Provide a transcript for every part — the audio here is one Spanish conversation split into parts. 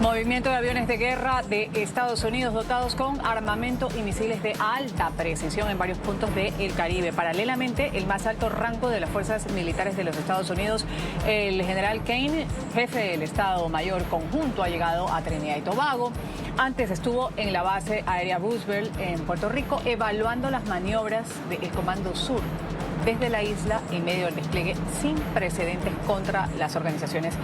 Movimiento de aviones de guerra de Estados Unidos dotados con armamento y misiles de alta precisión en varios puntos del Caribe. Paralelamente, el más alto rango de las fuerzas militares de los Estados Unidos, el general Kane, jefe del Estado Mayor Conjunto, ha llegado a Trinidad y Tobago. Antes estuvo en la base aérea Roosevelt en Puerto Rico evaluando las maniobras del Comando Sur desde la isla en medio del despliegue sin precedentes contra las organizaciones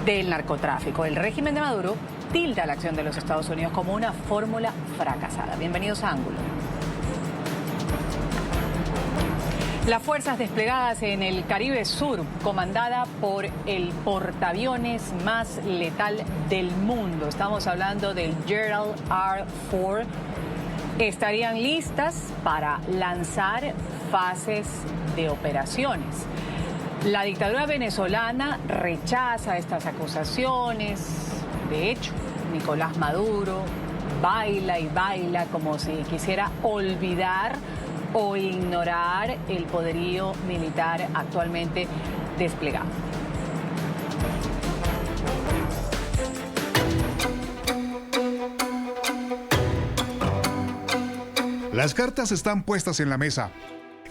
del narcotráfico. El régimen de Maduro tilda la acción de los Estados Unidos como una fórmula fracasada. Bienvenidos a Ángulo. Las fuerzas desplegadas en el Caribe Sur, comandada por el portaaviones más letal del mundo, estamos hablando del Gerald R. Ford, estarían listas para lanzar fases de operaciones. La dictadura venezolana rechaza estas acusaciones. De hecho, Nicolás Maduro baila y baila como si quisiera olvidar o ignorar el poderío militar actualmente desplegado. Las cartas están puestas en la mesa.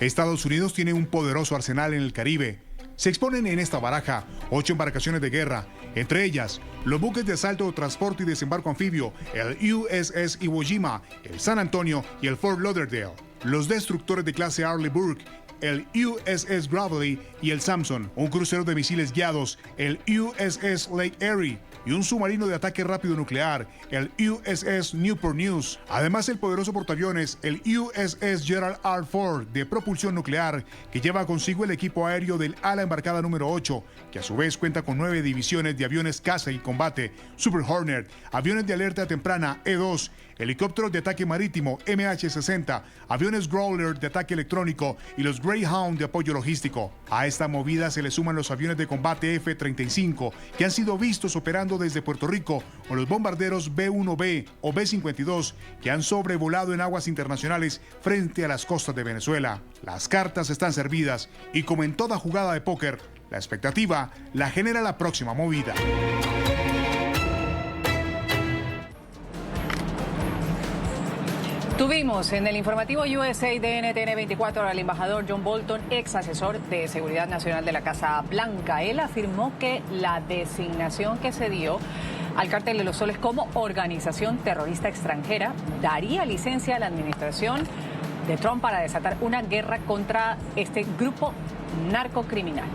Estados Unidos tiene un poderoso arsenal en el Caribe. Se exponen en esta baraja 8 embarcaciones de guerra, entre ellas los buques de asalto, transporte y desembarco anfibio, el USS Iwo Jima, el San Antonio y el Fort Lauderdale, los destructores de clase Arleigh Burke, el USS Gravely y el Samson, un crucero de misiles guiados, el USS Lake Erie, y un submarino de ataque rápido nuclear, el USS Newport News. Además, el poderoso portaaviones, el USS Gerald R. Ford, de propulsión nuclear, que lleva consigo el equipo aéreo del ala embarcada número 8, que a su vez cuenta con 9 divisiones de aviones caza y combate, Super Hornet, aviones de alerta temprana E-2, helicópteros de ataque marítimo MH-60, aviones Growler de ataque electrónico y los Greyhound de apoyo logístico. A esta movida se le suman los aviones de combate F-35 que han sido vistos operando desde Puerto Rico, o los bombarderos B-1B o B-52 que han sobrevolado en aguas internacionales frente a las costas de Venezuela. Las cartas están servidas y, como en toda jugada de póker, la expectativa la genera la próxima movida. Tuvimos en el informativo USA de NTN 24 al embajador John Bolton, ex asesor de Seguridad Nacional de la Casa Blanca. Él afirmó que la designación que se dio al Cártel de los Soles como organización terrorista extranjera daría licencia a la administración de Trump para desatar una guerra contra este grupo narcocriminal.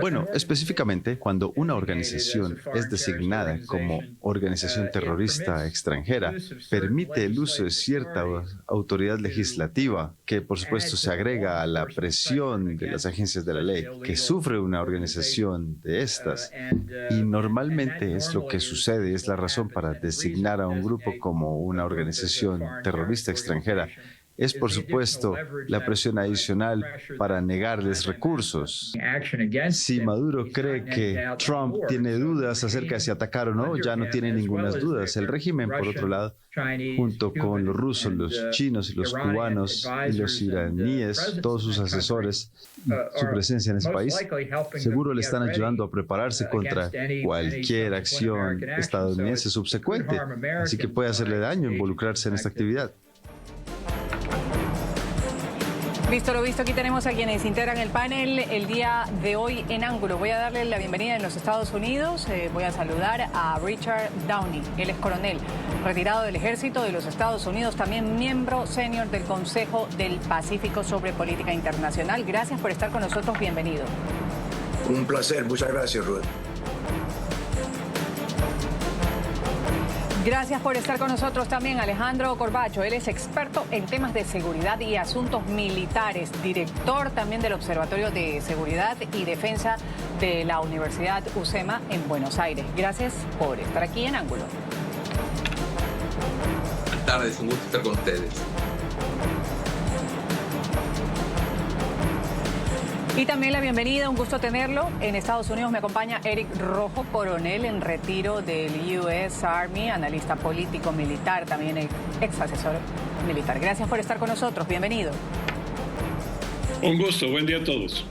Bueno, específicamente cuando una organización es designada como organización terrorista extranjera, permite el uso de cierta autoridad legislativa que, por supuesto, se agrega a la presión de las agencias de la ley que sufre una organización de estas. Y normalmente es lo que sucede, es la razón para designar a un grupo como una organización terrorista extranjera. Es, por supuesto, la presión adicional para negarles recursos. Si Maduro cree que Trump tiene dudas acerca de si atacar o no, ya no tiene ninguna dudas. El régimen, por otro lado, junto con los rusos, los chinos y los cubanos y los iraníes, todos sus asesores, su presencia en ese país, seguro le están ayudando a prepararse contra cualquier acción estadounidense subsecuente. Así que puede hacerle daño involucrarse en esta actividad. Visto lo visto, aquí tenemos a quienes integran el panel el día de hoy en Ángulo. Voy a darle la bienvenida en los Estados Unidos. Voy a saludar a Richard Downey. Él es coronel, retirado del Ejército de los Estados Unidos, también miembro senior del Consejo del Pacífico sobre Política Internacional. Gracias por estar con nosotros. Bienvenido. Un placer. Muchas gracias, Ruth. Gracias por estar con nosotros también Alejandro Corbacho. Él es experto en temas de seguridad y asuntos militares, director también del Observatorio de Seguridad y Defensa de la Universidad UCEMA en Buenos Aires. Gracias por estar aquí en Ángulo. Buenas tardes, un gusto estar con ustedes. Y también la bienvenida, un gusto tenerlo. En Estados Unidos me acompaña Eric Rojo, coronel en retiro del US Army, analista político militar, también ex asesor militar. Gracias por estar con nosotros, bienvenido. Un gusto, buen día a todos.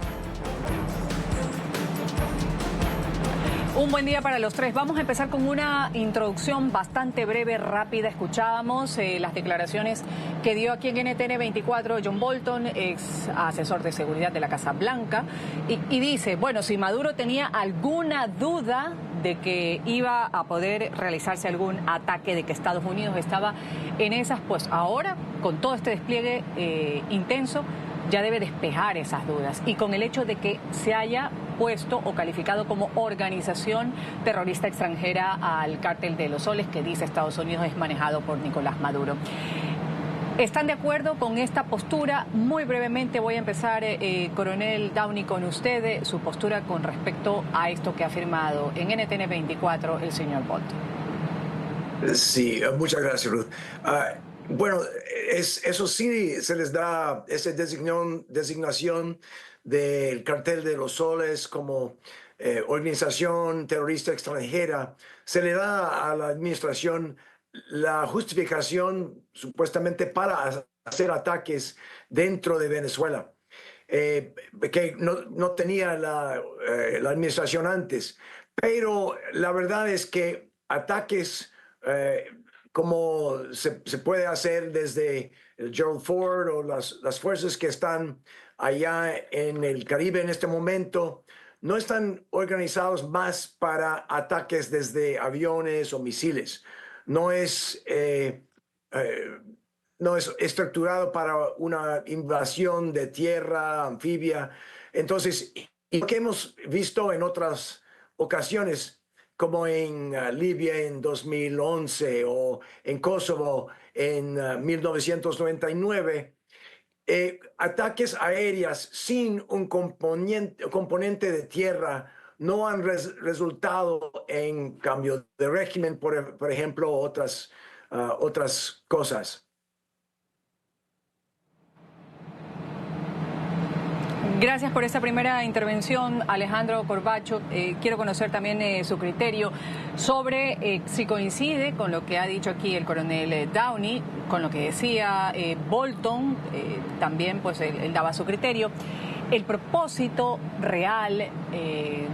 Un buen día para los tres. Vamos a empezar con una introducción bastante breve, rápida. Escuchábamos las declaraciones que dio aquí en NTN 24 John Bolton, ex asesor de seguridad de la Casa Blanca, y dice, bueno, si Maduro tenía alguna duda de que iba a poder realizarse algún ataque, de que Estados Unidos estaba en esas, pues ahora, con todo este despliegue intenso, ya debe despejar esas dudas. Y con el hecho de que se haya puesto o calificado como organización terrorista extranjera al Cártel de los Soles, que dice Estados Unidos es manejado por Nicolás Maduro. ¿Están de acuerdo con esta postura? Muy brevemente voy a empezar, coronel Downey, con usted, su postura con respecto a esto que ha afirmado en NTN 24 el señor Bolton. Sí, muchas gracias, Ruth. Bueno, eso sí se les da esa designación del Cartel de los Soles como organización terrorista extranjera. Se le da a la administración la justificación supuestamente para hacer ataques dentro de Venezuela, que no tenía la administración antes. Pero la verdad es que ataques como se puede hacer desde el Gerald Ford o las fuerzas que están allá en el Caribe en este momento, no están organizados más para ataques desde aviones o misiles. No es estructurado para una invasión de tierra, anfibia. Entonces, y lo que hemos visto en otras ocasiones, como en Libia en 2011 o en Kosovo en 1999, ataques aéreos sin un componente de tierra no han resultado en cambio de régimen, por ejemplo, otras cosas. Gracias por esta primera intervención, Alejandro Corbacho. Quiero conocer también su criterio sobre si coincide con lo que ha dicho aquí el coronel Downey, con lo que decía Bolton, también pues él daba su criterio. El propósito real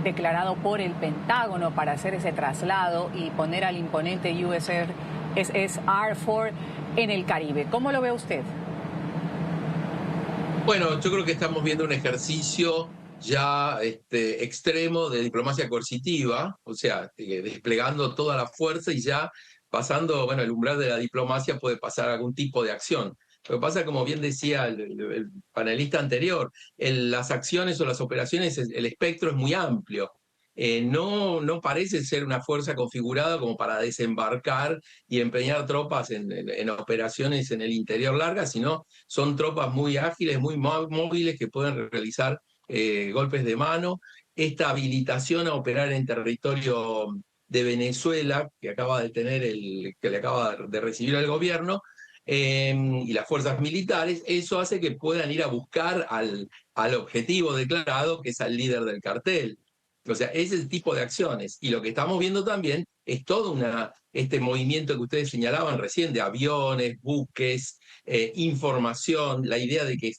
declarado por el Pentágono para hacer ese traslado y poner al imponente USS Ford en el Caribe, ¿cómo lo ve usted? Bueno, yo creo que estamos viendo un ejercicio ya extremo de diplomacia coercitiva, o sea, desplegando toda la fuerza y ya pasando, bueno, el umbral de la diplomacia puede pasar a algún tipo de acción. Lo que pasa, como bien decía el panelista anterior, las acciones o las operaciones, el espectro es muy amplio. No parece ser una fuerza configurada como para desembarcar y empeñar tropas en operaciones en el interior largas, sino son tropas muy ágiles, muy móviles que pueden realizar golpes de mano. Esta habilitación a operar en territorio de Venezuela, que acaba de tener que le acaba de recibir el gobierno, y las fuerzas militares, eso hace que puedan ir a buscar al objetivo declarado, que es al líder del cartel. O sea, ese tipo de acciones. Y lo que estamos viendo también es todo este movimiento que ustedes señalaban recién de aviones, buques, información, la idea de que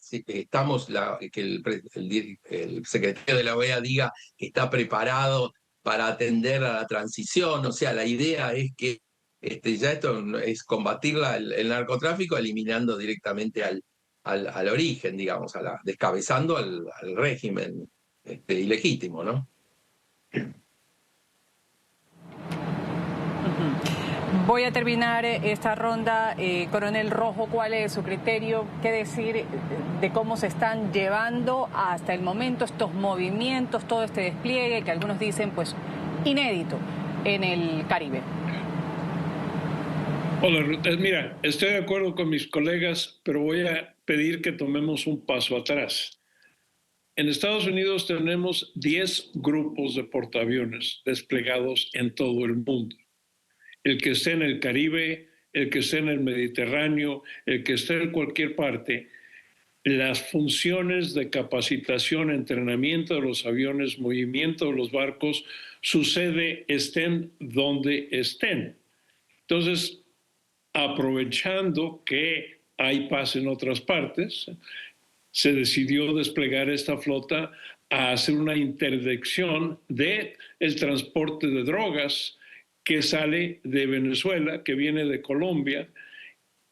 el secretario de la OEA diga que está preparado para atender a la transición. O sea, la idea es que ya esto es combatir el narcotráfico eliminando directamente al origen, digamos, descabezando al régimen ilegítimo, ¿no? Voy a terminar esta ronda. Coronel Rojo, ¿cuál es su criterio? ¿Qué decir de cómo se están llevando hasta el momento estos movimientos, todo este despliegue que algunos dicen pues inédito en el Caribe? Hola, Ruth. Mira, estoy de acuerdo con mis colegas, pero voy a pedir que tomemos un paso atrás. En Estados Unidos tenemos 10 grupos de portaaviones desplegados en todo el mundo. El que esté en el Caribe, el que esté en el Mediterráneo, el que esté en cualquier parte, las funciones de capacitación, entrenamiento de los aviones, movimiento de los barcos, sucede estén donde estén. Entonces, aprovechando que hay paz en otras partes, se decidió desplegar esta flota a hacer una interdicción del transporte de drogas que sale de Venezuela, que viene de Colombia,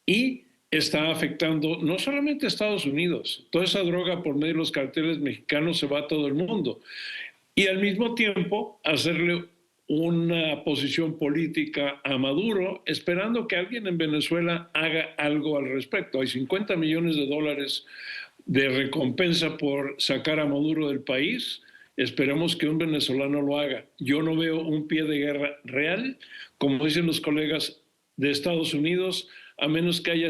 y está afectando no solamente a Estados Unidos, toda esa droga por medio de los carteles mexicanos se va a todo el mundo. Y al mismo tiempo hacerle una posición política a Maduro, esperando que alguien en Venezuela haga algo al respecto. Hay $50 millones de recompensa por sacar a Maduro del país. Esperemos que un venezolano lo haga. Yo no veo un pie de guerra real, como dicen los colegas de Estados Unidos, a menos que haya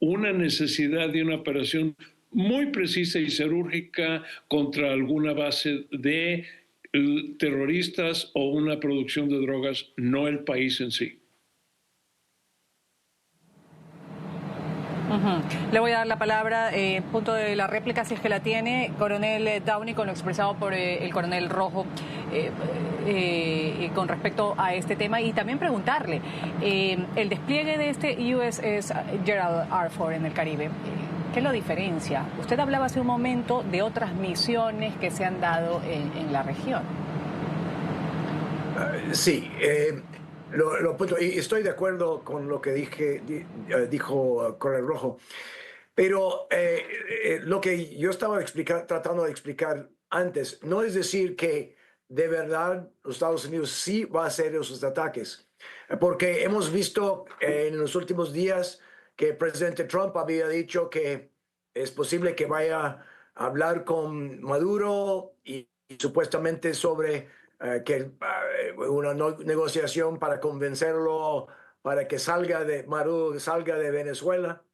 una necesidad de una operación muy precisa y quirúrgica contra alguna base de terroristas o una producción de drogas, no el país en sí. Le voy a dar la palabra, punto de la réplica, si es que la tiene, coronel Downey, con lo expresado por el coronel Rojo con respecto a este tema, y también preguntarle, el despliegue de este USS Gerald R. Ford en el Caribe, ¿qué lo diferencia? Usted hablaba hace un momento de otras misiones que se han dado en la región. Sí, y estoy de acuerdo con lo que dijo Coronel Rojo, pero lo que yo estaba tratando de explicar antes, no es decir que de verdad los Estados Unidos sí va a hacer esos ataques, porque hemos visto en los últimos días que el presidente Trump había dicho que es posible que vaya a hablar con Maduro y supuestamente sobre una negociación para convencerlo para que Maduro salga de Venezuela,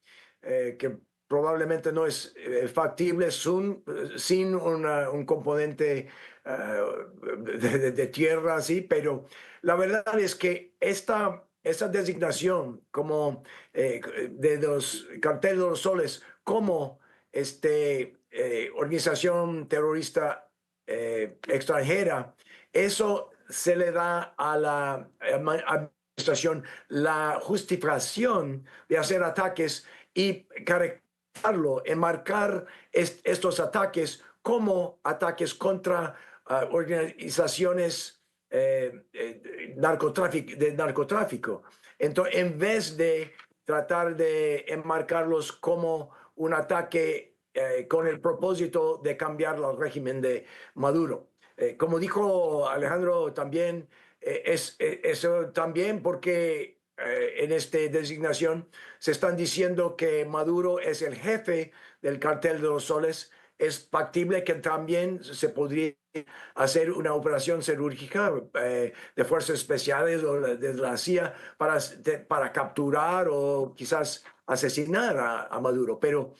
que probablemente no es factible sin un componente de tierra así, pero la verdad es que esta designación como de los carteles de los soles como organización terrorista extranjera, eso se le da a la administración la justificación de hacer ataques y caracterizarlo, enmarcar estos ataques como ataques contra organizaciones de narcotráfico. Entonces, en vez de tratar de enmarcarlos como un ataque con el propósito de cambiar el régimen de Maduro. Como dijo Alejandro también, eso también porque en esta designación se están diciendo que Maduro es el jefe del cartel de los soles. Es factible que también se podría hacer una operación quirúrgica de fuerzas especiales o de la CIA para capturar o quizás asesinar a Maduro. Pero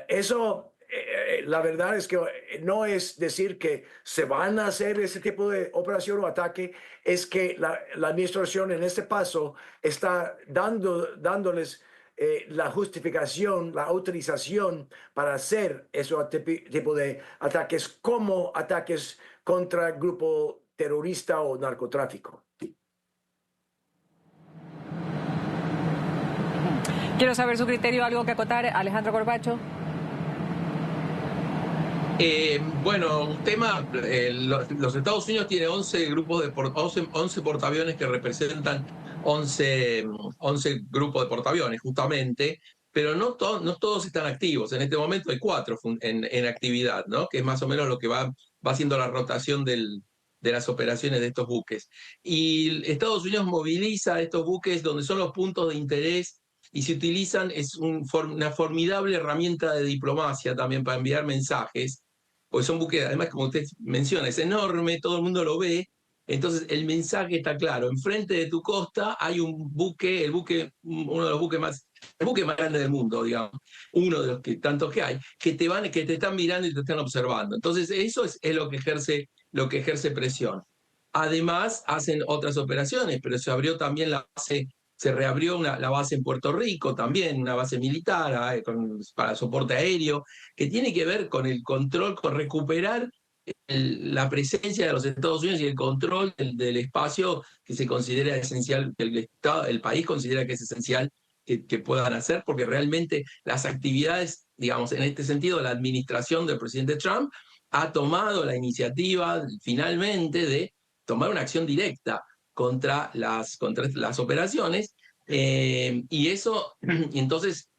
eso, la verdad es que no es decir que se van a hacer ese tipo de operación o ataque, es que la administración en este paso está dándoles la justificación, la autorización para hacer ese tipo de ataques como ataques contra grupo terrorista o narcotráfico. Quiero saber su criterio, algo que acotar, Alejandro Corbacho. Bueno, un tema, los Estados Unidos tienen 11 portaaviones que representan 11 grupos de portaaviones, justamente, pero no todos están activos. En este momento hay 4 en actividad, ¿no? Que es más o menos lo que va haciendo la rotación de las operaciones de estos buques. Y Estados Unidos moviliza estos buques donde son los puntos de interés y se utilizan, es una formidable herramienta de diplomacia también para enviar mensajes, porque son buques, además, como usted menciona, es enorme, todo el mundo lo ve, entonces el mensaje está claro. Enfrente de tu costa hay un buque, uno de los buques el buque más grande del mundo, digamos, uno de los tantos que hay, que te están mirando y te están observando. Entonces eso es lo que ejerce presión. Además, hacen otras operaciones, pero se abrió también se reabrió la base en Puerto Rico también, una base militar para soporte aéreo, que tiene que ver con el control, con recuperar la presencia de los Estados Unidos y el control del espacio que se considera esencial, el país considera que es esencial que puedan hacer, porque realmente las actividades, digamos, en este sentido, la administración del presidente Trump ha tomado la iniciativa finalmente de tomar una acción directa contra las operaciones, y eso, y entonces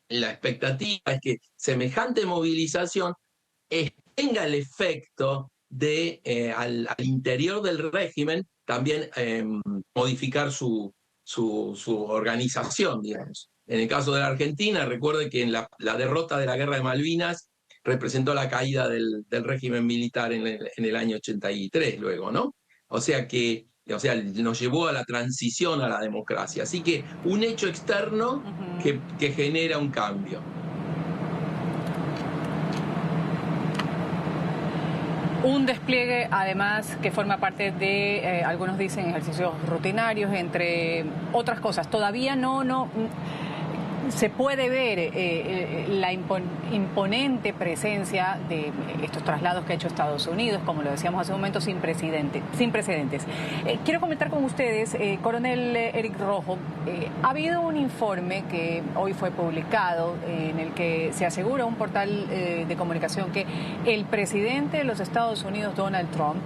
la expectativa es que semejante movilización tenga el efecto de al interior del régimen también modificar su organización, digamos. En el caso de la Argentina, recuerde que en la derrota de la Guerra de Malvinas representó la caída del régimen militar en el año 83 luego, ¿no? O sea, nos llevó a la transición a la democracia. Así que un hecho externo que genera un cambio. Un despliegue, además, que forma parte de, algunos dicen, ejercicios rutinarios, entre otras cosas. Todavía no se puede ver la imponente presencia de estos traslados que ha hecho Estados Unidos, como lo decíamos hace un momento, sin precedentes. Quiero comentar con ustedes, coronel Eric Rojo, ha habido un informe que hoy fue publicado en el que se asegura un portal de comunicación que el presidente de los Estados Unidos, Donald Trump,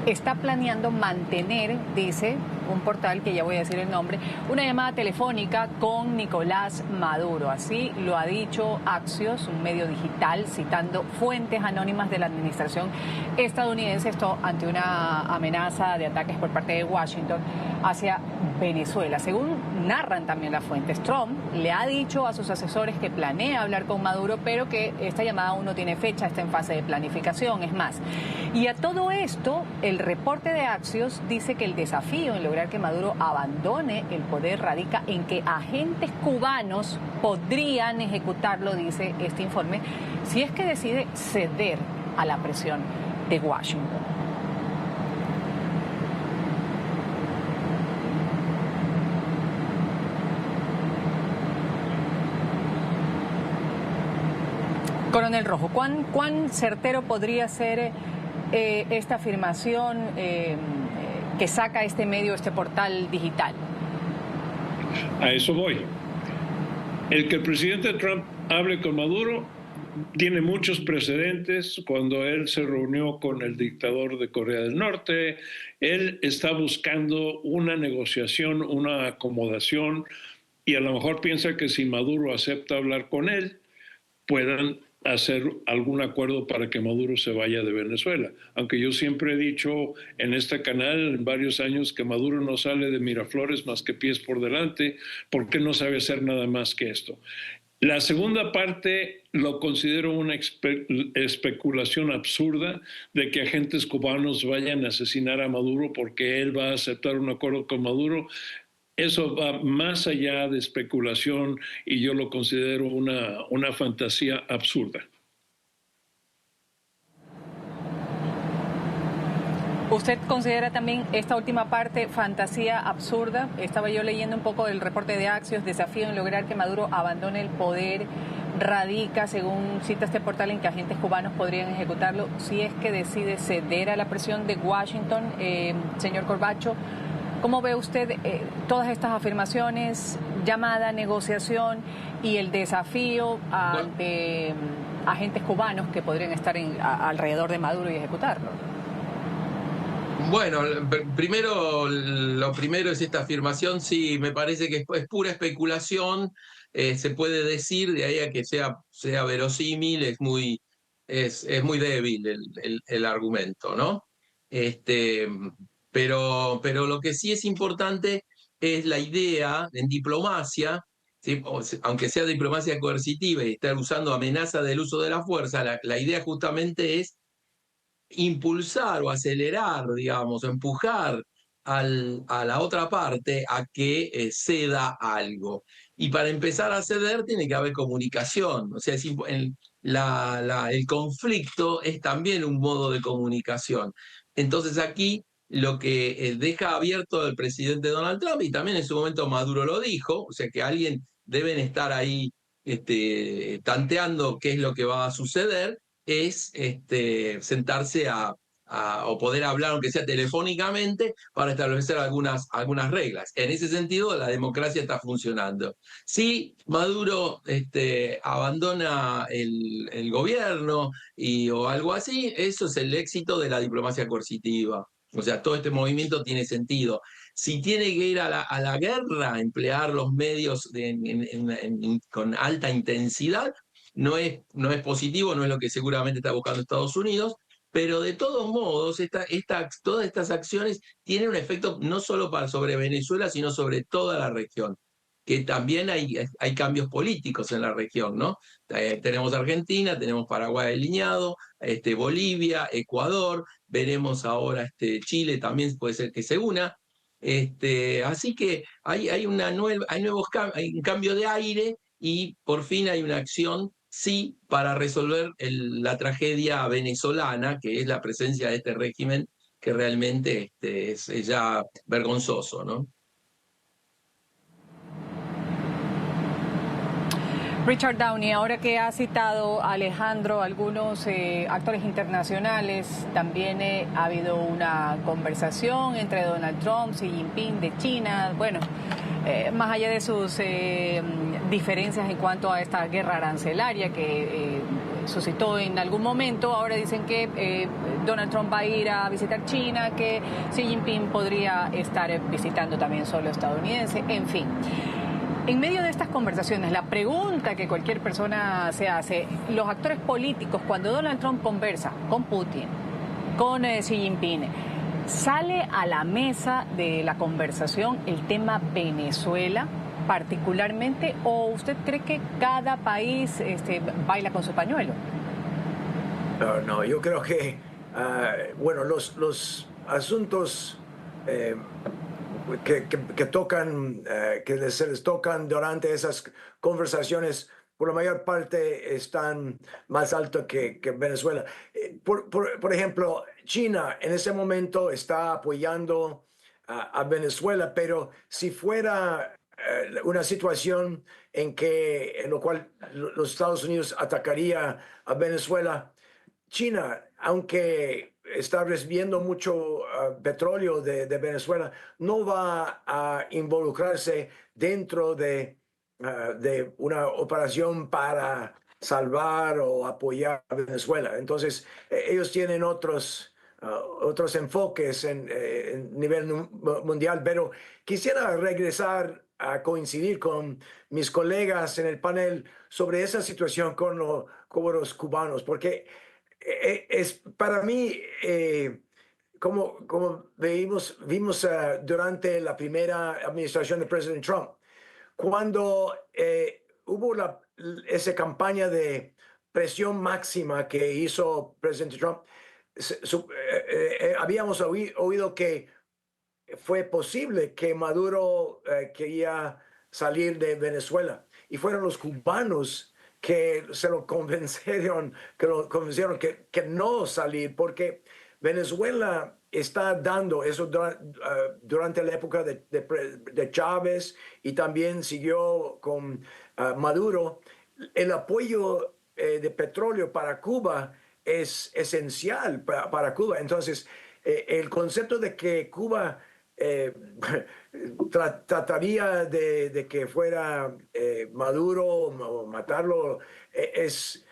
está planeando mantener, dice un portal que ya voy a decir el nombre, una llamada telefónica con Nicolás Maduro. Así lo ha dicho Axios, un medio digital, citando fuentes anónimas de la administración estadounidense, esto ante una amenaza de ataques por parte de Washington hacia Venezuela. Según narran también las fuentes, Trump le ha dicho a sus asesores que planea hablar con Maduro, pero que esta llamada aún no tiene fecha, está en fase de planificación, es más. Y a todo esto, el reporte de Axios dice que el desafío en lograr que Maduro abandone el poder radica en que agentes cubanos podrían ejecutarlo, dice este informe, si es que decide ceder a la presión de Washington. Coronel Rojo, ¿cuán certero podría ser esta afirmación que saca este medio, este portal digital? A eso voy. El que el presidente Trump hable con Maduro tiene muchos precedentes. Cuando él se reunió con el dictador de Corea del Norte, él está buscando una negociación, una acomodación, y a lo mejor piensa que si Maduro acepta hablar con él, puedan hacer algún acuerdo para que Maduro se vaya de Venezuela. Aunque yo siempre he dicho en este canal en varios años que Maduro no sale de Miraflores más que pies por delante, porque no sabe hacer nada más que esto. La segunda parte lo considero una especulación absurda de que agentes cubanos vayan a asesinar a Maduro porque él va a aceptar un acuerdo con Maduro. Eso va más allá de especulación y yo lo considero una fantasía absurda. ¿Usted considera también esta última parte fantasía absurda? Estaba yo leyendo un poco del reporte de Axios, desafío en lograr que Maduro abandone el poder, radica, según cita este portal, en que agentes cubanos podrían ejecutarlo si es que decide ceder a la presión de Washington. Señor Corbacho, ¿cómo ve usted todas estas afirmaciones, llamada, negociación y el desafío ante agentes cubanos que podrían estar alrededor de Maduro y ejecutarlo? Bueno, lo primero es esta afirmación, sí, me parece que es pura especulación, se puede decir, de ahí a que sea verosímil, es muy débil el argumento, ¿no? Pero lo que sí es importante es la idea en diplomacia, ¿sí? Aunque sea diplomacia coercitiva y estar usando amenaza del uso de la fuerza, la idea justamente es impulsar o acelerar, digamos, o empujar a la otra parte a que ceda algo. Y para empezar a ceder tiene que haber comunicación. O sea, el conflicto es también un modo de comunicación. Entonces aquí lo que deja abierto el presidente Donald Trump, y también en su momento Maduro lo dijo, o sea que alguien deben estar ahí tanteando qué es lo que va a suceder, es sentarse a o poder hablar, aunque sea telefónicamente, para establecer algunas reglas. En ese sentido, la democracia está funcionando. Si Maduro abandona el gobierno o algo así, eso es el éxito de la diplomacia coercitiva. O sea, todo este movimiento tiene sentido. Si tiene que ir a la guerra, emplear los medios con alta intensidad, no es positivo, no es lo que seguramente está buscando Estados Unidos, pero de todos modos, todas estas acciones tienen un efecto no solo sobre Venezuela, sino sobre toda la región, que también hay cambios políticos en la región, ¿no? Tenemos Argentina, tenemos Paraguay alineado, Bolivia, Ecuador, veremos ahora Chile también puede ser que se una. Así que hay un cambio de aire y por fin hay una acción, sí, para resolver la tragedia venezolana, que es la presencia de este régimen que realmente es ya vergonzoso, ¿no? Richard Downey, ahora que ha citado a Alejandro algunos actores internacionales, también ha habido una conversación entre Donald Trump, Xi Jinping de China, bueno, más allá de sus diferencias en cuanto a esta guerra arancelaria que suscitó en algún momento, ahora dicen que Donald Trump va a ir a visitar China, que Xi Jinping podría estar visitando también suelo estadounidense, en fin. En medio de estas conversaciones, la pregunta que cualquier persona se hace, los actores políticos, cuando Donald Trump conversa con Putin, con Xi Jinping, ¿sale a la mesa de la conversación el tema Venezuela particularmente, o usted cree que cada país baila con su pañuelo? No, yo creo que, bueno, los asuntos que tocan, que se les tocan durante esas conversaciones, por la mayor parte están más alto que Venezuela. Por ejemplo, China en ese momento está apoyando a Venezuela, pero si fuera una situación en lo cual los Estados Unidos atacaría a Venezuela, China, aunque está recibiendo mucho petróleo de Venezuela, no va a involucrarse dentro de una operación para salvar o apoyar a Venezuela. Entonces, ellos tienen otros enfoques en nivel mundial, pero quisiera regresar a coincidir con mis colegas en el panel sobre esa situación con los cubanos, porque es para mí, como vimos durante la primera administración de presidente Trump, cuando hubo esa campaña de presión máxima que hizo presidente Trump, habíamos oído que fue posible que Maduro quería salir de Venezuela, y fueron los cubanos que lo convencieron que no salir, porque Venezuela está dando eso durante la época de Chávez, y también siguió con Maduro. El apoyo de petróleo para Cuba es esencial para Cuba. Entonces, el concepto de que Cuba trataría de que fuera Maduro o matarlo es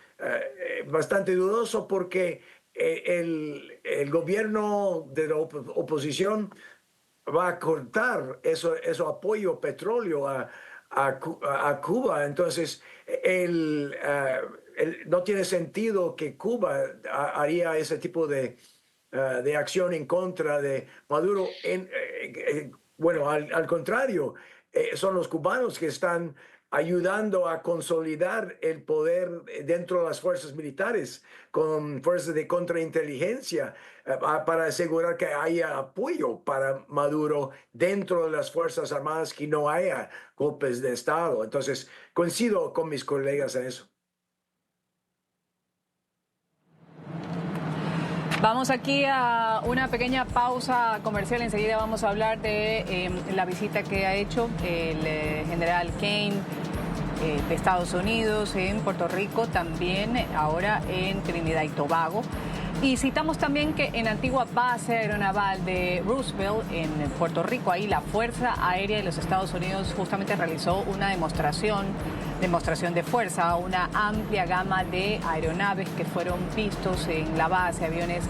bastante dudoso, porque el gobierno de la oposición va a cortar eso apoyo petróleo a Cuba. Entonces, no tiene sentido que Cuba haría ese tipo de acción en contra de Maduro. Bueno, al contrario, son los cubanos que están ayudando a consolidar el poder dentro de las fuerzas militares, con fuerzas de contrainteligencia, para asegurar que haya apoyo para Maduro dentro de las Fuerzas Armadas, que no haya golpes de Estado. Entonces, coincido con mis colegas en eso. Vamos aquí a una pequeña pausa comercial. Enseguida vamos a hablar de la visita que ha hecho el general Kane de Estados Unidos en Puerto Rico, también ahora en Trinidad y Tobago. Y citamos también que en antigua base aeronaval de Roosevelt, en Puerto Rico, ahí la Fuerza Aérea de los Estados Unidos justamente realizó una demostración de fuerza, una amplia gama de aeronaves que fueron vistos en la base, aviones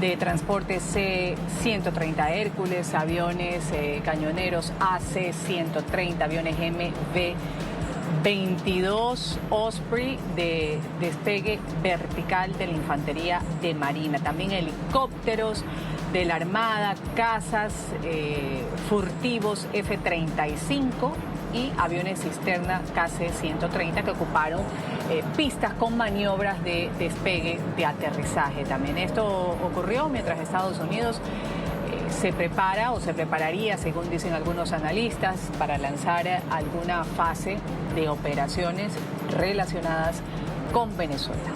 de transporte C-130 Hércules, aviones cañoneros AC-130, aviones MV-22 Osprey de despegue vertical de la Infantería de Marina, también helicópteros de la Armada, cazas furtivos F-35 y aviones cisterna KC-130 que ocuparon pistas con maniobras de despegue, de aterrizaje. También esto ocurrió mientras Estados Unidos se prepara o se prepararía, según dicen algunos analistas, para lanzar alguna fase de operaciones relacionadas con Venezuela.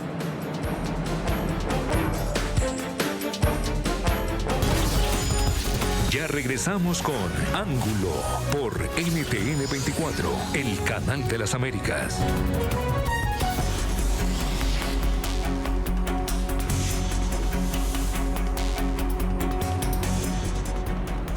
Ya regresamos con Ángulo por NTN 24, el canal de las Américas.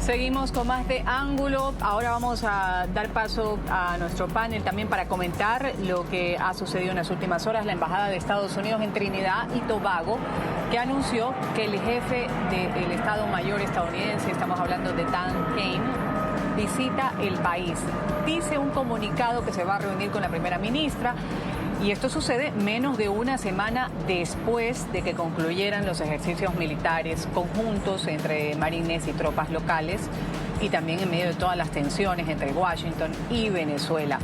Seguimos con más de Ángulo. Ahora vamos a dar paso a nuestro panel también para comentar lo que ha sucedido en las últimas horas. La Embajada de Estados Unidos en Trinidad y Tobago, que anunció que el jefe del Estado Mayor estadounidense, estamos hablando de Dan Kane, visita el país. Dice un comunicado que se va a reunir con la primera ministra. Y esto sucede menos de una semana después de que concluyeran los ejercicios militares conjuntos entre marines y tropas locales y también en medio de todas las tensiones entre Washington y Venezuela.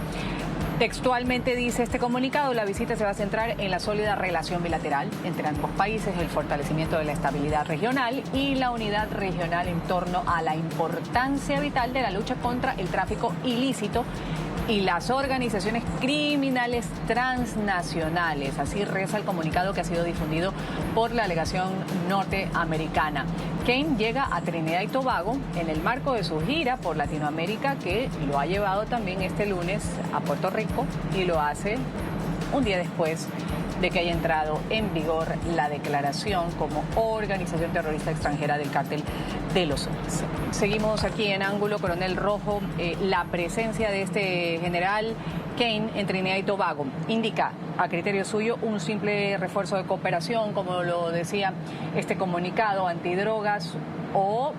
Textualmente dice este comunicado, la visita se va a centrar en la sólida relación bilateral entre ambos países, el fortalecimiento de la estabilidad regional y la unidad regional en torno a la importancia vital de la lucha contra el tráfico ilícito y las organizaciones criminales transnacionales. Así reza el comunicado que ha sido difundido por la delegación norteamericana. Kane llega a Trinidad y Tobago en el marco de su gira por Latinoamérica, que lo ha llevado también este lunes a Puerto Rico y lo hace un día después de que haya entrado en vigor la declaración como organización terrorista extranjera del Cártel de los Soles. Seguimos aquí en Ángulo, Coronel Rojo. La presencia de este general Kane en Trinidad y Tobago indica, a criterio suyo, un simple refuerzo de cooperación, como lo decía este comunicado, antidrogas, o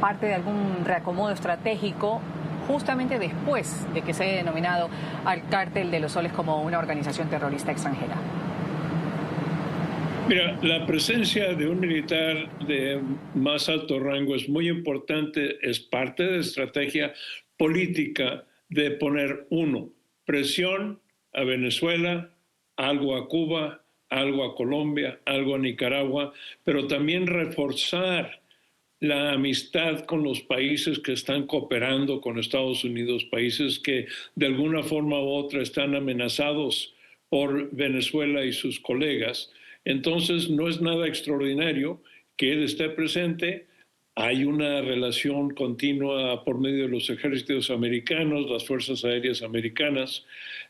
parte de algún reacomodo estratégico justamente después de que se haya denominado al Cártel de los Soles como una organización terrorista extranjera. Mira, la presencia de un militar de más alto rango es muy importante, es parte de la estrategia política de poner, uno, presión a Venezuela, algo a Cuba, algo a Colombia, algo a Nicaragua, pero también reforzar la amistad con los países que están cooperando con Estados Unidos, países que de alguna forma u otra están amenazados por Venezuela y sus colegas. Entonces, no es nada extraordinario que él esté presente. Hay una relación continua por medio de los ejércitos americanos, las fuerzas aéreas americanas,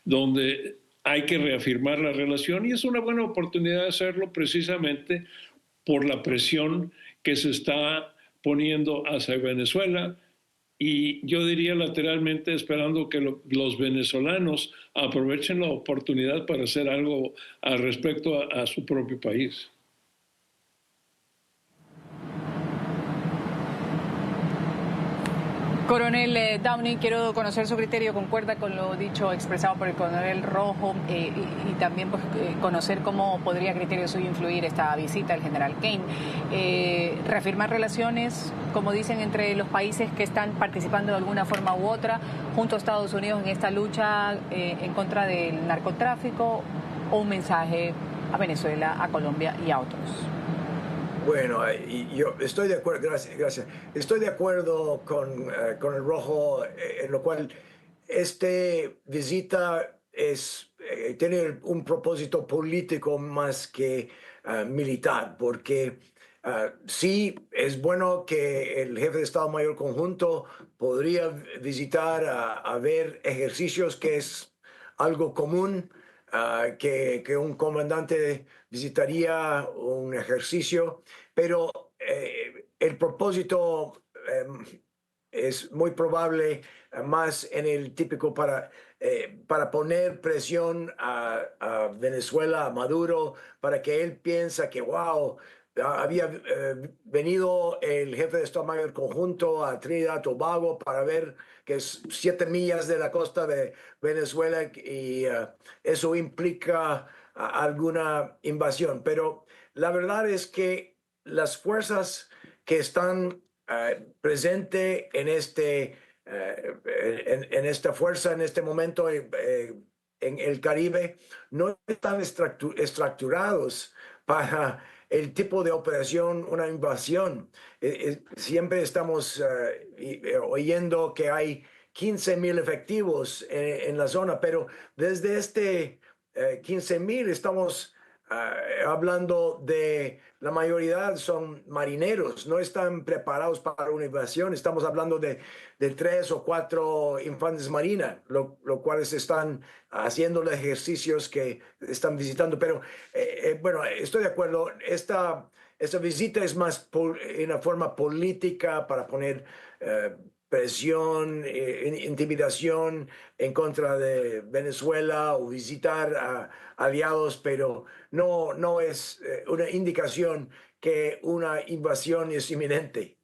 donde hay que reafirmar la relación y es una buena oportunidad de hacerlo precisamente por la presión que se está poniendo hacia Venezuela y yo diría lateralmente esperando que los venezolanos aprovechen la oportunidad para hacer algo al respecto a su propio país. Coronel Downey, quiero conocer su criterio, concuerda con lo dicho, expresado por el coronel Rojo y también pues, conocer cómo podría a criterio suyo influir esta visita del general Kane. Reafirmar relaciones, como dicen, entre los países que están participando de alguna forma u otra junto a Estados Unidos en esta lucha en contra del narcotráfico, o un mensaje a Venezuela, a Colombia y a otros. Bueno, yo estoy de acuerdo, gracias. Estoy de acuerdo con el Rojo, en lo cual esta visita tiene un propósito político más que militar, porque sí es bueno que el jefe de Estado Mayor Conjunto podría visitar a ver ejercicios, que es algo común que un comandante visitaría un ejercicio, pero el propósito es muy probable más en el típico para poner presión a Venezuela, a Maduro, para que él piensa que, wow, había venido el jefe de Estado Mayor Conjunto a Trinidad y Tobago para ver que es 7 millas de la costa de Venezuela y eso implica alguna invasión. Pero la verdad es que las fuerzas que están presentes en esta fuerza, en este momento en el Caribe, no están estructurados para el tipo de operación, una invasión. Siempre estamos oyendo que hay 15,000 efectivos en la zona, pero desde 15,000 estamos hablando de la mayoría son marineros, no están preparados para una invasión. Estamos hablando de 3 o 4 infantes marinas, lo cuales están haciendo los ejercicios que están visitando. Pero bueno, estoy de acuerdo. Esta visita es más en una forma política para poner presión, intimidación en contra de Venezuela o visitar a aliados, pero no es una indicación que una invasión es inminente.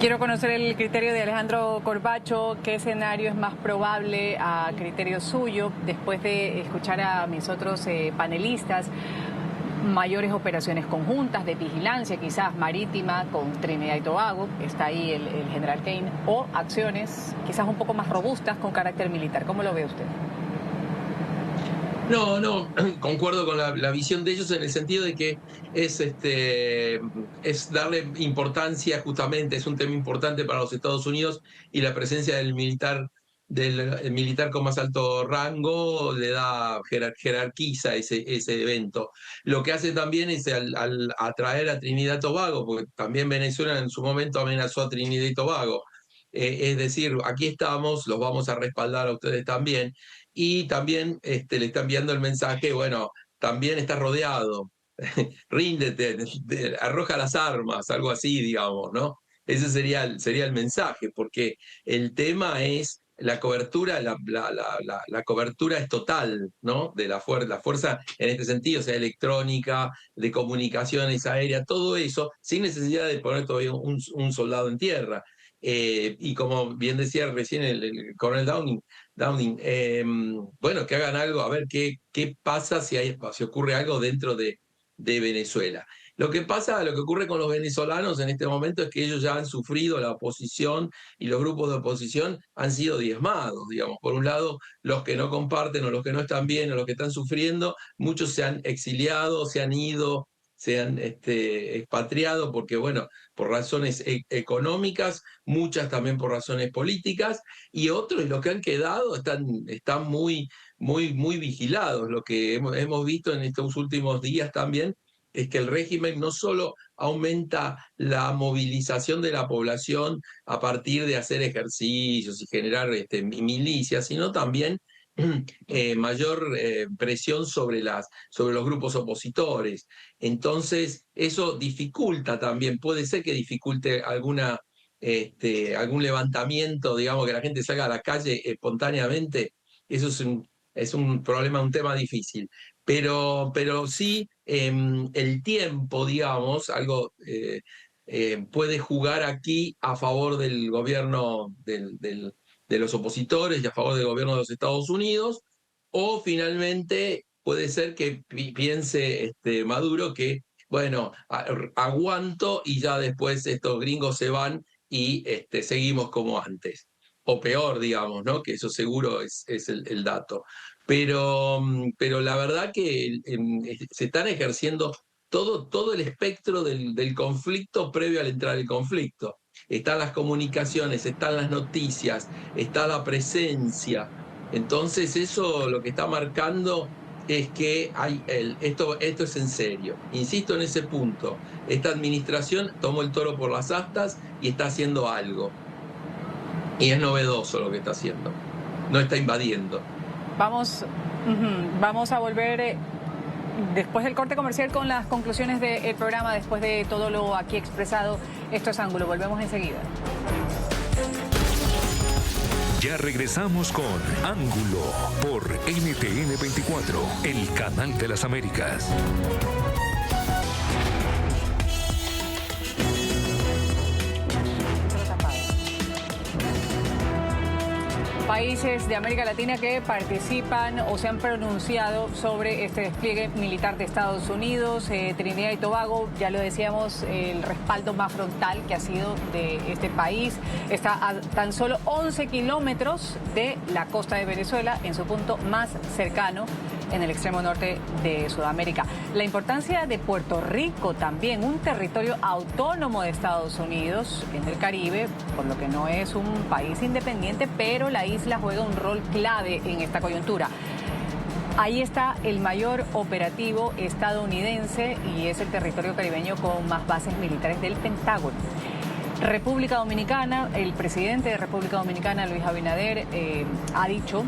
Quiero conocer el criterio de Alejandro Corbacho. ¿Qué escenario es más probable a criterio suyo después de escuchar a mis otros panelistas? Mayores operaciones conjuntas de vigilancia, quizás marítima con Trinidad y Tobago, está ahí el general Kane, o acciones quizás un poco más robustas con carácter militar. ¿Cómo lo ve usted? No, concuerdo con la visión de ellos en el sentido de que es darle importancia, justamente, es un tema importante para los Estados Unidos, y la presencia del militar con más alto rango le da, jerarquiza ese evento. Lo que hace también es al atraer a Trinidad y Tobago, porque también Venezuela en su momento amenazó a Trinidad y Tobago. Es decir, aquí estamos, los vamos a respaldar a ustedes también, y también le está enviando el mensaje, bueno, también está rodeado, ríndete, arroja las armas, algo así, digamos, ¿no? Ese sería el mensaje, porque el tema es la cobertura, la cobertura es total, ¿no? De la fuerza en este sentido, sea electrónica, de comunicaciones aéreas, todo eso, sin necesidad de poner todavía un soldado en tierra. Y como bien decía recién el coronel Downing, bueno, que hagan algo, a ver qué pasa si ocurre algo dentro de Venezuela. Lo que ocurre con los venezolanos en este momento es que ellos ya han sufrido la oposición, y los grupos de oposición han sido diezmados, digamos. Por un lado, los que no comparten, o los que no están bien, o los que están sufriendo, muchos se han exiliado, se han ido, se han expatriado, porque, bueno, por razones económicas, muchas también por razones políticas, y otros, los que han quedado, están muy vigilados. Lo que hemos visto en estos últimos días también es que el régimen no solo aumenta la movilización de la población a partir de hacer ejercicios y generar milicias, sino también mayor presión sobre los grupos opositores. Entonces, eso dificulta también, puede ser que dificulte algún levantamiento, digamos, que la gente salga a la calle espontáneamente. Eso es un problema, un tema difícil. Pero sí, el tiempo, digamos, puede jugar aquí a favor del gobierno de los opositores y a favor del gobierno de los Estados Unidos, o finalmente puede ser que piense Maduro que, bueno, aguanto y ya después estos gringos se van y seguimos como antes. O peor, digamos, ¿no? Que eso seguro es el dato. Pero la verdad que se están ejerciendo todo el espectro del conflicto previo al entrar el conflicto. Están las comunicaciones, están las noticias, está la presencia. Entonces eso lo que está marcando es que esto es en serio. Insisto en ese punto. Esta administración tomó el toro por las astas y está haciendo algo. Y es novedoso lo que está haciendo. No está invadiendo. Vamos a volver después del corte comercial con las conclusiones del programa, después de todo lo aquí expresado. Esto es Ángulo. Volvemos enseguida. Ya regresamos con Ángulo por NTN 24, el canal de las Américas. Países de América Latina que participan o se han pronunciado sobre este despliegue militar de Estados Unidos. Trinidad y Tobago, ya lo decíamos, el respaldo más frontal que ha sido de este país. Está a tan solo 11 kilómetros de la costa de Venezuela, en su punto más cercano, en el extremo norte de Sudamérica. La importancia de Puerto Rico también, un territorio autónomo de Estados Unidos en el Caribe, por lo que no es un país independiente, pero la isla juega un rol clave en esta coyuntura. Ahí está el mayor operativo estadounidense y es el territorio caribeño con más bases militares del Pentágono. República Dominicana, el presidente de República Dominicana, Luis Abinader, ha dicho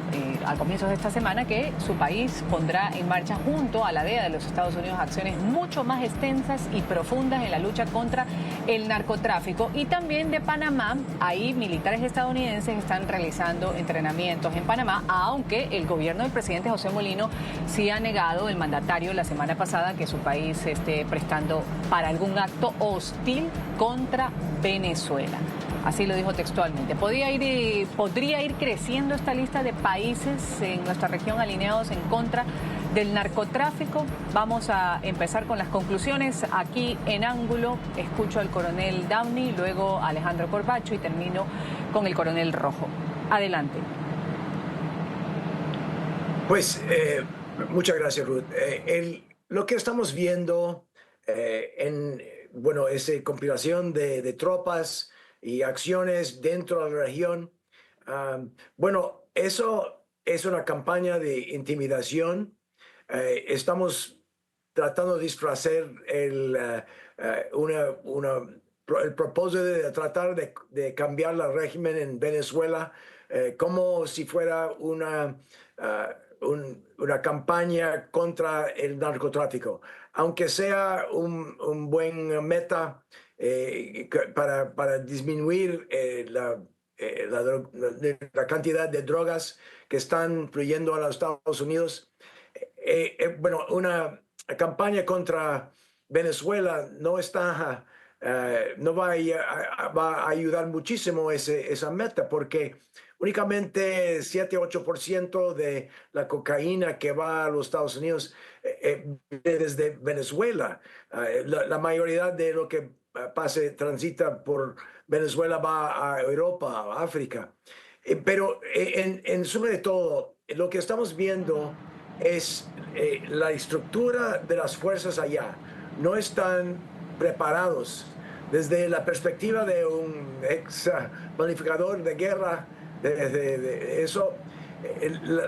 al comienzo de esta semana que su país pondrá en marcha junto a la DEA de los Estados Unidos acciones mucho más extensas y profundas en la lucha contra el narcotráfico. Y también de Panamá, ahí militares estadounidenses están realizando entrenamientos en Panamá, aunque el gobierno del presidente José Molino sí ha negado, el mandatario, la semana pasada, que su país esté prestando para algún acto hostil contra Venezuela. Así lo dijo textualmente. Podría ir creciendo esta lista de países en nuestra región alineados en contra del narcotráfico. Vamos a empezar con las conclusiones aquí en Ángulo. Escucho al coronel Downey, luego a Alejandro Corbacho y termino con el coronel Rojo. Adelante. Pues muchas gracias, Ruth. Lo que estamos viendo es compilación de tropas y acciones dentro de la región. Eso es una campaña de intimidación. Estamos tratando de disfrazar el propósito de tratar de cambiar el régimen en Venezuela como si fuera una campaña contra el narcotráfico, aunque sea un buen meta para disminuir la cantidad de drogas que están fluyendo a los Estados Unidos. Una campaña contra Venezuela no va a ayudar muchísimo esa meta, porque únicamente 7-8% de la cocaína que va a los Estados Unidos viene desde Venezuela. La mayoría de lo que transita por Venezuela va a Europa, a África. Pero en suma de todo, lo que estamos viendo es la estructura de las fuerzas allá. No están preparados desde la perspectiva de un ex planificador de guerra.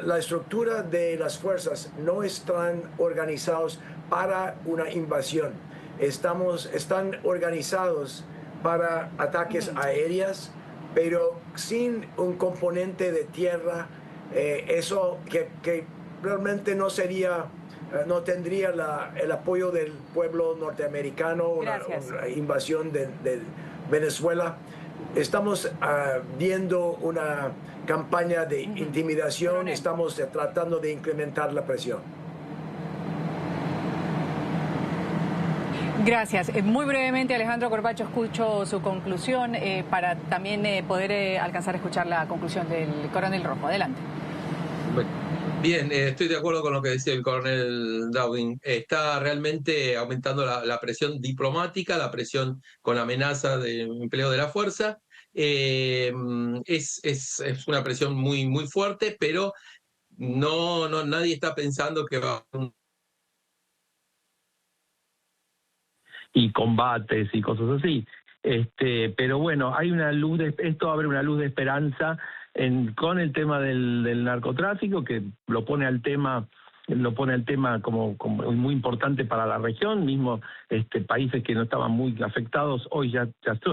La estructura de las fuerzas no están organizados para una invasión. Están organizados para ataques aéreos, pero sin un componente de tierra. Eso que realmente no tendría el apoyo del pueblo norteamericano, una invasión de Venezuela. Estamos viendo una campaña de intimidación, estamos tratando de incrementar la presión. Gracias. Muy brevemente, Alejandro Corbacho, escucho su conclusión para también poder alcanzar a escuchar la conclusión del coronel Rojo. Adelante. Bien, estoy de acuerdo con lo que decía el coronel Downing. Está realmente aumentando la presión diplomática, la presión con la amenaza de empleo de la fuerza. Es una presión muy, muy fuerte, pero nadie está pensando que va a... y combates y cosas así. Pero bueno, hay una luz esto abre una luz de esperanza con el tema del narcotráfico, que lo pone al tema lo pone el tema como muy importante para la región, mismo países que no estaban muy afectados, hoy ya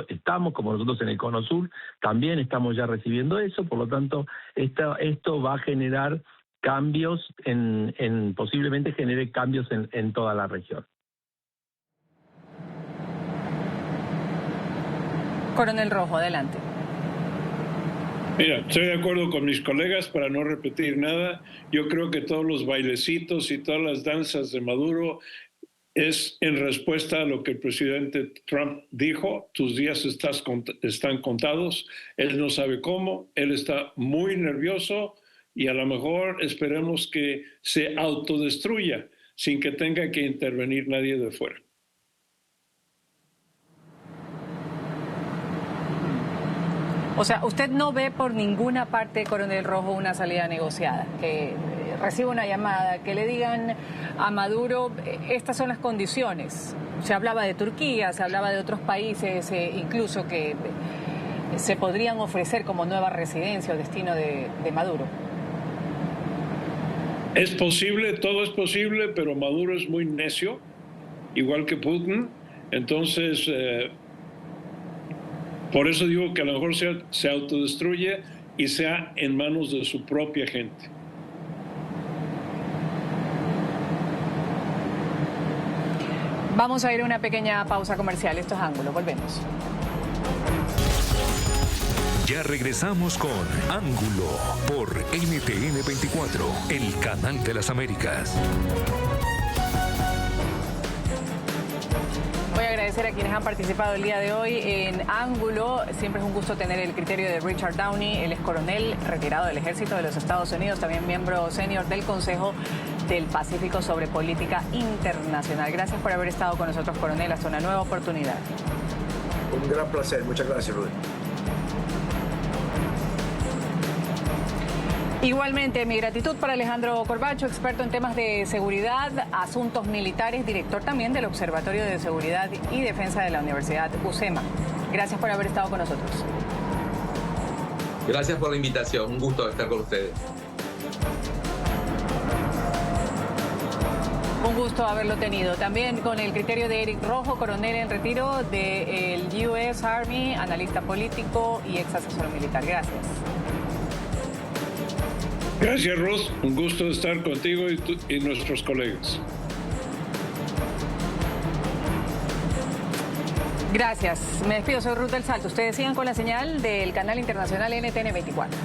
estamos, como nosotros en el Cono Sur, también estamos ya recibiendo eso, por lo tanto, esto va a generar cambios, posiblemente genere cambios en toda la región. Coronel Rojo, adelante. Mira, estoy de acuerdo con mis colegas, para no repetir nada. Yo creo que todos los bailecitos y todas las danzas de Maduro es en respuesta a lo que el presidente Trump dijo: tus días están contados. Él no sabe cómo, él está muy nervioso y a lo mejor esperemos que se autodestruya sin que tenga que intervenir nadie de fuera. O sea, ¿usted no ve por ninguna parte, Coronel Rojo, una salida negociada? Que reciba una llamada, que le digan a Maduro, estas son las condiciones. Se hablaba de Turquía, se hablaba de otros países, incluso que se podrían ofrecer como nueva residencia o destino de Maduro. Es posible, todo es posible, pero Maduro es muy necio, igual que Putin. Entonces, por eso digo que a lo mejor se autodestruye y sea en manos de su propia gente. Vamos a ir a una pequeña pausa comercial. Esto es Ángulo. Volvemos. Ya regresamos con Ángulo por NTN 24, el canal de las Américas. Voy a agradecer a quienes han participado el día de hoy en Ángulo. Siempre es un gusto tener el criterio de Richard Downey. Él es coronel retirado del Ejército de los Estados Unidos, también miembro senior del Consejo del Pacífico sobre Política Internacional. Gracias por haber estado con nosotros, coronel. Hasta una nueva oportunidad. Un gran placer. Muchas gracias, Ruth. Igualmente, mi gratitud para Alejandro Corbacho, experto en temas de seguridad, asuntos militares, director también del Observatorio de Seguridad y Defensa de la Universidad UCEMA. Gracias por haber estado con nosotros. Gracias por la invitación, un gusto estar con ustedes. Un gusto haberlo tenido. También con el criterio de Eric Rojo, coronel en retiro del US Army, analista político y ex asesor militar. Gracias. Gracias, Ruth. Un gusto estar contigo y nuestros colegas. Gracias. Me despido, soy Ruth del Salto. Ustedes sigan con la señal del canal internacional NTN 24.